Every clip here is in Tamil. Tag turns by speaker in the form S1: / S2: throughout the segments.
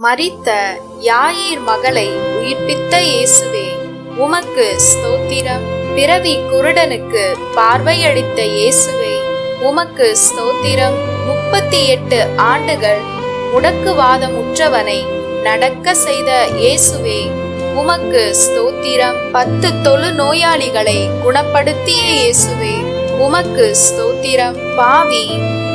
S1: மரித்த யாயீர் மகளை உயிர்ப்பித்த இயேசுவே உமக்கு ஸ்தோத்திரம். பிறவி குருடனுக்கு பார்வையளித்த இயேசுவே உமக்கு ஸ்தோத்திரம். 38 ஆண்டுகள் முடக்குவாதமுற்றவனை நடக்க செய்த இயேசுவே உமக்கு ஸ்தோத்திரம். 10 தொழுநோயாளிகளை குணப்படுத்திய இயேசுவே உமக்கு ஸ்தோத்திரம். பாவி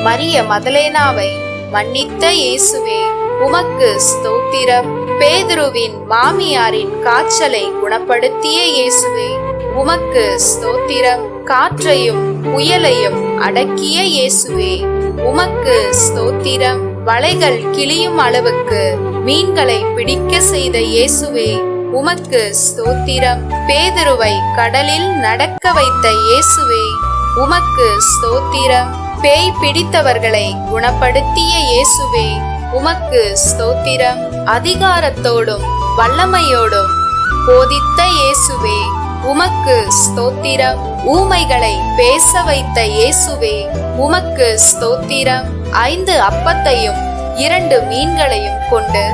S1: மரிய மதலேனாவை மன்னித்த இயேசுவே உமக்கு ஸ்தோத்திரம். பேதுருவின் மாமியாரின் காய்ச்சலை குணப்படுத்திய இயேசுவே உமக்கு ஸ்தோத்திரம். காற்றையும் புயலையும் அடக்கிய இயேசுவே உமக்கு ஸ்தோத்திரம். வலைகள் கிளியும் அளவுக்கு மீன்களை பிடிக்க செய்த இயேசுவே உமக்கு ஸ்தோத்திரம். பேதுருவை கடலில் நடக்க வைத்த இயேசுவே உமக்கு ஸ்தோத்திரம். பேய் பிடித்தவர்களை குணப்படுத்திய இயேசுவே உமக்கு ஸ்தோத்திரம். அதிகாரத்தோடும் வல்லமையோடும் போதித்த இயேசுவே உமக்கு ஸ்தோத்திரம். ஊமைகளை பேச வைத்த இயேசுவே உமக்கு ஸ்தோத்திரம். 5 அப்பத்தையும் 2 மீன்களையும் கொண்டு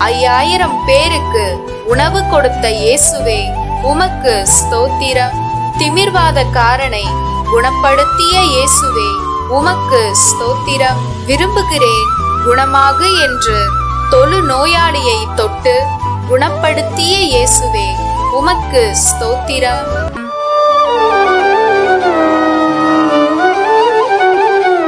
S1: 5000 பேருக்கு உணவு கொடுத்த இயேசுவே உமக்கு ஸ்தோத்திரம். திமிர்வாதக்காரனை குணப்படுத்திய இயேசுவே உமக்கு ஸ்தோத்திரம். விரும்புகிறேன் குணமாகு என்று தொழுநோயாளியை தொட்டு குணப்படுத்திய இயேசுவே உமக்கு ஸ்தோத்திரம்.